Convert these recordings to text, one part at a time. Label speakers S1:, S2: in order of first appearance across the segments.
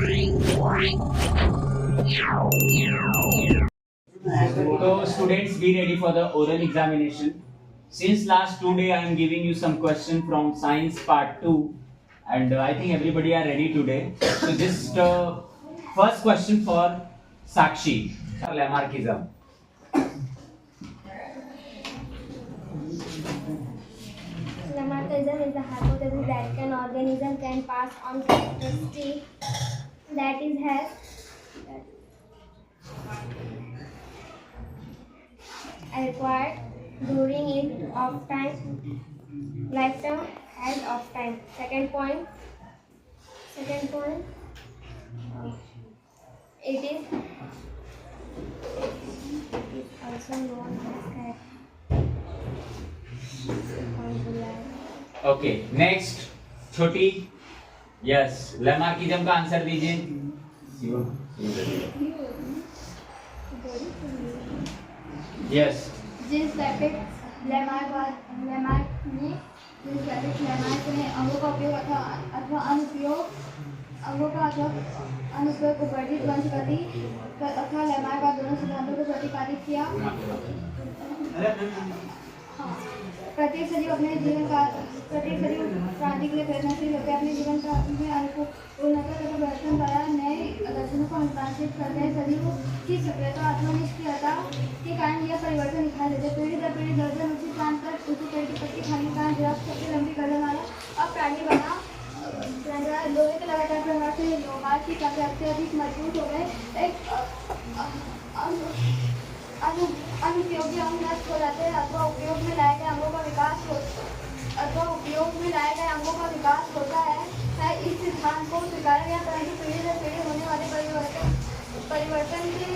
S1: So students, be ready for the oral examination. Since last 2 days I am giving you some question from science part 2, and I think everybody are ready today. So just first question for Sakshi. Lamarckism.
S2: Lamarckism is the hypothesis that an organism can pass on characteristics that it has acquired during its lifetime as of time. Second point, it is also known as
S1: Okay, next छोटी. Yes, Lamarckism का answer दीजिए. Yes.
S2: जिस topic Lamarck ने अंगों का उपयोग अथवा अनुप्रयोग को वर्धित वंशगति अथवा लेमार्क और दोनों सिद्धांतों को प्रतिपादित किया. प्रत्येक सजीव क्रांति के लिए प्रयत्नशील होकर अपने जीवन में अनुकूलता तथा परिवर्तन द्वारा नए दर्शनों को अनुशासित करते हैं. सजीव की सक्रियता अथवा निष्क्रियता के कारण यह परिवर्तन दिखाई देते हैं. पीढ़ी दर पीढ़ी दर्जन उसी स्थान पर उसी पेड़ की पत्ती खाने के कारण जिराफ सबसे लंबी गर्दन वाला अब प्राणी बना. लोहे के लगातार प्रहार से लोहा की ताकत अत्यधिक मजबूत हो गए. अनुपयोगी अंग नष्ट हो जाते हैं अथवा उपयोग में लाए गए अंगों का विकास होता है. इस सिद्धांत को स्वीकारा गया, परंतु पीढ़ी दर पीढ़ी होने वाले परिवर्तन के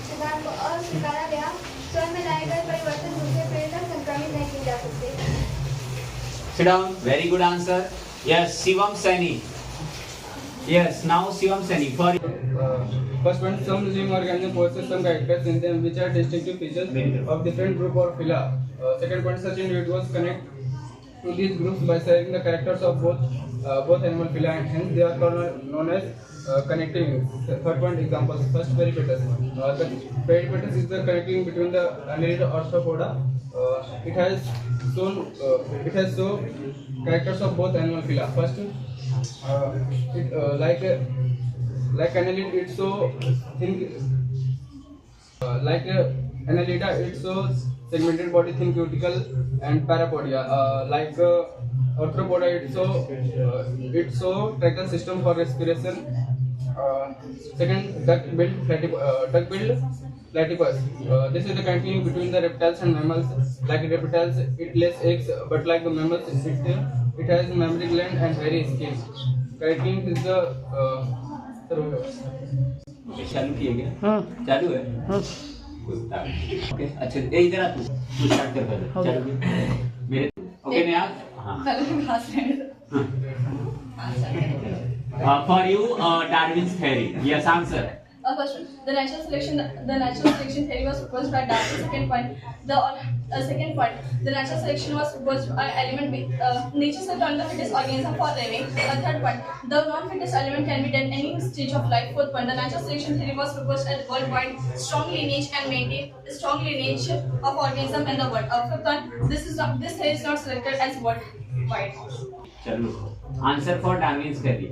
S2: सिद्धांत को अस्वीकारा गया. स्वयं में लाए गए परिवर्तन दूसरे पीढ़ी तक संक्रमित नहीं किए जा सकते.
S1: Sit down. Very good answer. Yes, Shivam Saini. Yes, now Shivam Saini. For
S3: first one, some living organisms possess some characters in them which are distinctive features of different group or phyla. Second point, such individuals connect to these groups by sharing the characters of both animal phyla, and hence they are known as connecting units. Third point, examples. First, peripatus. The peripatus is the connecting between the annelid arthropoda. It has characters of both animal phyla. First, like annelid, it's so thin. Like annelida, it's so segmented body, thin cuticle and parapodia. Like arthropoda, it's so tracheal system for respiration. Second, duck-billed platypus. This is the connecting between the reptiles and mammals. Like reptiles, it lays eggs, but like the mammals, it has mammary gland and hairy skin. Connecting is the
S1: चालू किए गए. चालू है. Okay, अच्छा इधर आ, तू start कर पहले. चालू मेरे. Okay Neha. For you, Darwin's theory. Yes, answer.
S4: First one, the natural selection theory was proposed by Darwin. Second point, the natural selection was proposed by element B. Nature selected the fittest organism for living. Third point, the non-fittest element can be done any stage of life. Fourth point, the natural selection theory was proposed at worldwide strong lineage and maintain strong lineage of organism in the world. Fifth one, this theory is not selected as worldwide.
S1: चलो, answer for Darwin's theory.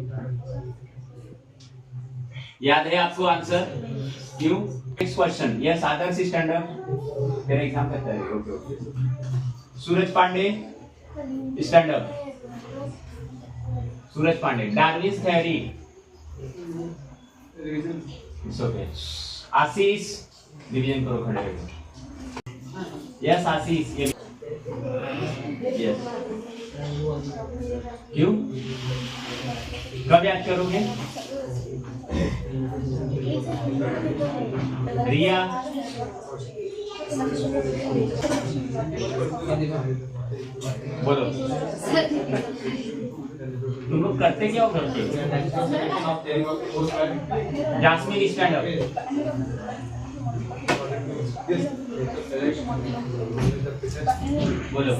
S1: याद है आपको answer? क्यों? Next question. Yes, Adarsh standard. तेरा exam करता है. Okay. Suraj Pandey standard. Suraj Pandey. Darwin's theory. It's okay. Ashish division करो खड़े हो. यस आशीष. यस. क्यों? कब याद करोगे? रिया. बोलो. तुम लोग करते क्या हो घर पे? Jasmine stand up. बोलो.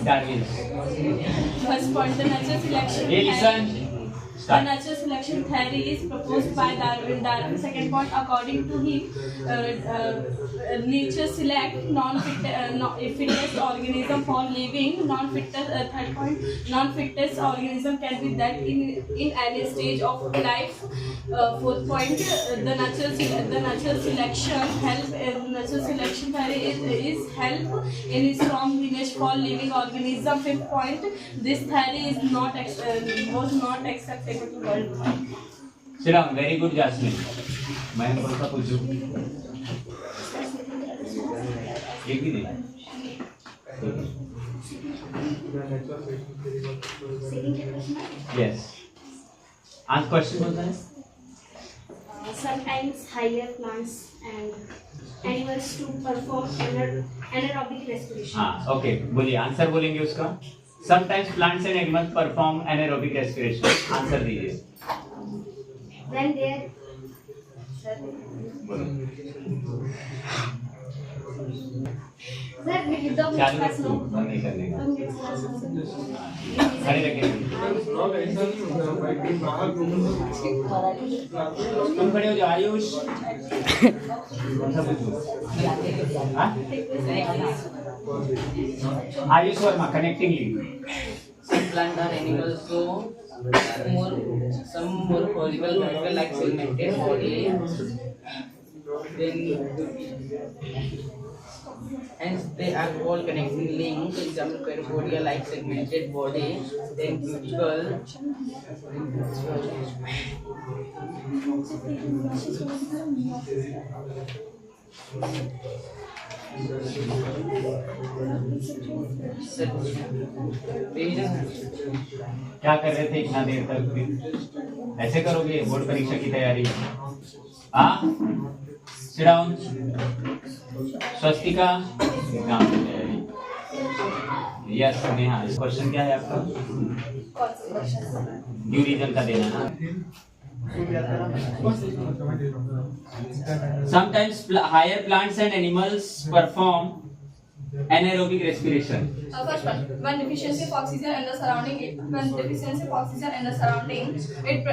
S1: Darwin.
S4: First point, the natural selection.
S1: Hey, listen. Start.
S4: natural selection theory is proposed by Darwin. Darwin, second point, according to him, nature select fittest organism for living. Third point, non-fittest organism can be that in any stage of life. Fourth point, the natural selection theory is help in strong lineage for living organism. Fifth point, this theory is was not acceptable to world.
S1: Sit down. Very good, Jasmine. मैं कौन सा पूछूं? एक ही दे. Yes. Answer question बोलता है.
S5: Sometimes higher plants and animals to perform anaerobic respiration.
S1: हाँ, okay. बोलिए. Answer बोलेंगे उसका. Sometimes plants and animals perform anaerobic respiration. Answer दीजिए.
S5: When their Sir, we did the
S1: चालू
S5: class
S1: रखो.
S5: now.
S1: बंद नहीं करने का. खड़े रखेंगे. तुम खड़े हो जाओ आयुष. कौन सा पूछूं? हाँ? Ayush Verma connecting link.
S6: Some plant or animals show some morphological character like segmented body. Then hence they are all connecting link. For example, Cariophylla like segmented body. Then cuticle.
S1: क्या कर रहे थे इतना देर तक? ऐसे करोगे बोर्ड परीक्षा की तैयारी? हाँ? Sit down. स्वस्तिका एग्जाम की तैयारी. यस नेहा. क्वेश्चन क्या है आपका? ड्यू रीजन का देना ना. Sometimes higher plants and animals perform anaerobic respiration.
S4: First one, when deficiency of oxygen in the surrounding, when deficiency of oxygen in the surrounding, it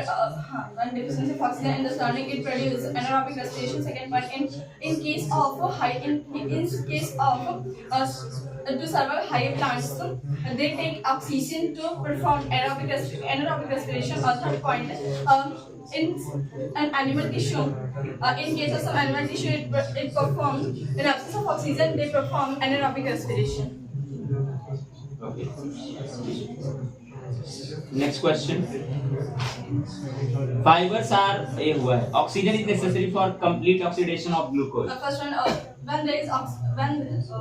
S4: produces anaerobic respiration. Second one, in case of to survive higher plants, they take oxygen to perform anaerobic respiration. Third point, in an animal tissue, in case of some animal tissue, it performs, in absence of oxygen, they perform anaerobic respiration.
S1: Okay. Next question. Fibers are oxygen is necessary for complete oxidation of glucose.
S4: First one,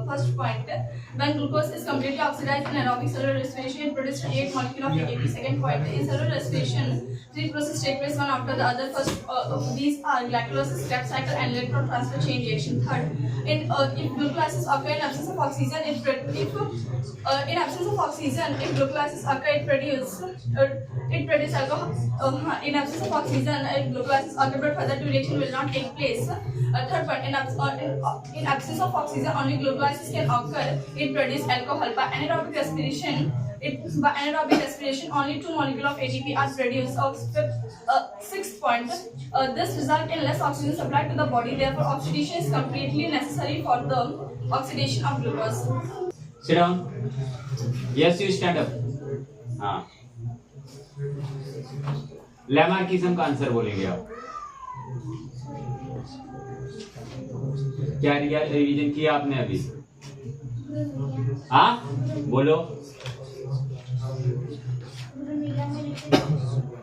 S4: first point, when glucose is completely oxidized in aerobic cellular respiration, it produces 8 molecules of ATP. Second point, in cellular respiration, three processes take place one after the other. First, these are glycolysis, Krebs cycle, and electron transfer chain reaction. Third, if glucolysis occurs in absence of oxygen, if glucolysis occurs, it produces alcohol. In absence of oxygen, if glucolysis occurs, but further reaction will not take place. Third point, in absence of oxygen, only glucolysis can occur. It produces alcohol. By anaerobic respiration, only 2 molecules of ATP are produced. Sixth point, this results in less oxygen supplied to the body. Therefore, oxidation is completely necessary for the oxidation of glucose.
S1: Sit down. Yes, you stand up. हाँ. Lamarckism का answer बोलेंगे आप. क्या revision किया आपने अभी? हाँ बोलो.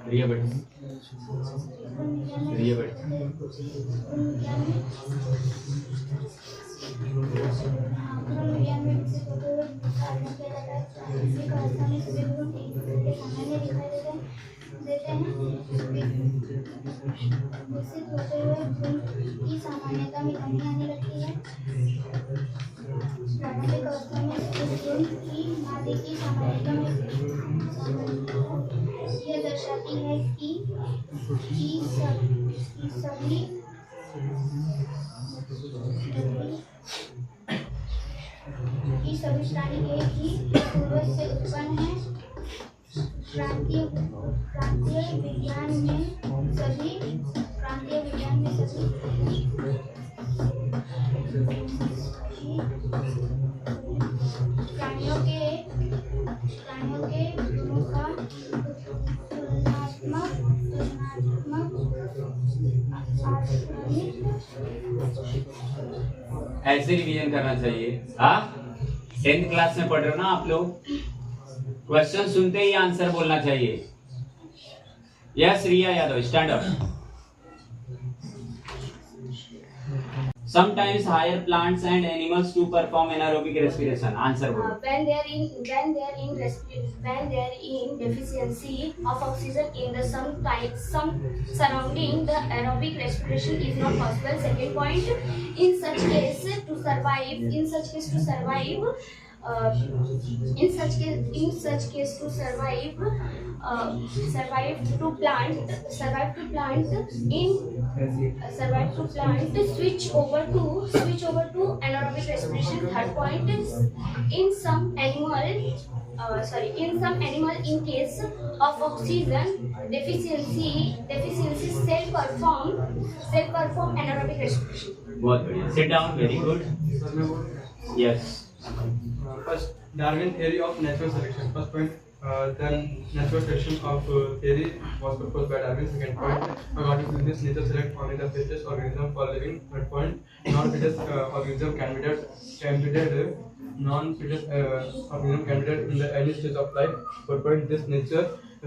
S1: रिया बेटा.
S2: विकसित होते हुए गुण की सामान्यता में कमी आने लगती है. प्रारंभिक अवस्था में इस गुण की मादे की सामान्यता में यह दर्शाती है कि सभी प्राणी एक ही पूर्वज से उत्पन्न है. प्रांतीय विज्ञान में सभी प्रांतीय विज्ञान में सभी प्राणियों के गुणों का तुलनात्मक
S1: ऐसे रिवीजन करना चाहिए। हाँ, 10th क्लास में पढ़ रहे हो ना आप लोग, क्वेश्चन सुनते ही आंसर बोलना चाहिए। Yes Riya Yadav, stand up. Sometimes hire plants and animals to perform anaerobic respiration. Answer बोलो।
S2: when they are in deficiency of oxygen in the some surrounding, the aerobic respiration is not possible. Second point, in such case to survive to plant switch over to anaerobic respiration. Third point is in some animal in case of oxygen deficiency self perform anaerobic respiration.
S1: बहुत बढ़िया, sit down, very good. Yes.
S3: First, Darwin theory of natural selection. First point, then natural selection of theory was proposed by Darwin. Second point, according to this, nature select only the fittest organism for living. Third point, non-fittest organism candidate non-fittest organism candidate in the early stage of life. Fourth point, this nature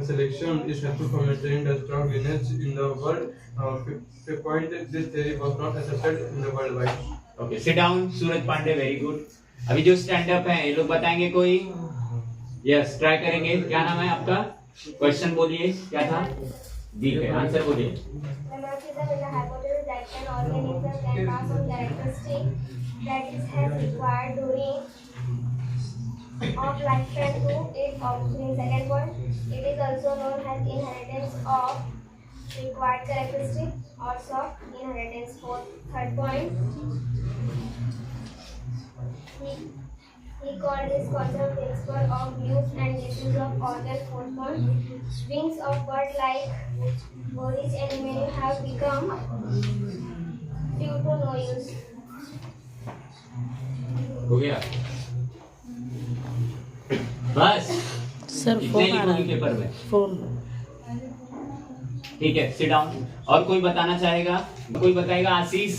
S3: selection is helpful for maintaining the strong lineage in the world. Fifth point, this theory was not accepted in the worldwide.
S1: Okay, sit down. Suraj Pandey, very good. अभी जो stand up है ये लोग बताएंगे कोई? Yes, try करेंगे। क्या नाम है आपका? क्वेश्चन बोलिए, क्या था? ठीक है, आंसर बोलिए।
S2: Monotheism is a hypothesis that an organism can pass on characteristics that it has required during of lifespan to its offspring. Second point, it is also known as inheritance of required characteristics or soft inheritance. Third point, he called this concept principle of use and disuse of organ. Fourth point, wings of bird-like bodies and many have become due to no use.
S1: हो गया? बस
S7: sir
S1: इतने
S7: phone
S1: ही
S7: आ रहा
S1: कोई paper में।
S7: है, phone.
S1: ठीक है, सिट डाउन। और कोई बताना चाहेगा? कोई बताएगा? आशीष,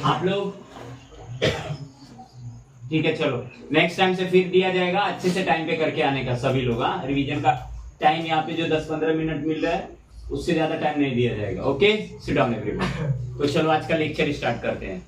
S1: आप लोग? ठीक है, चलो नेक्स्ट टाइम से फिर दिया जाएगा, अच्छे से टाइम पे करके आने का सभी लोग। हाँ, रिवीजन का टाइम यहाँ पे जो 10-15 मिनट मिल रहा है उससे ज्यादा टाइम नहीं दिया जाएगा। Okay, sit down everyone. तो चलो आज का लेक्चर स्टार्ट करते हैं।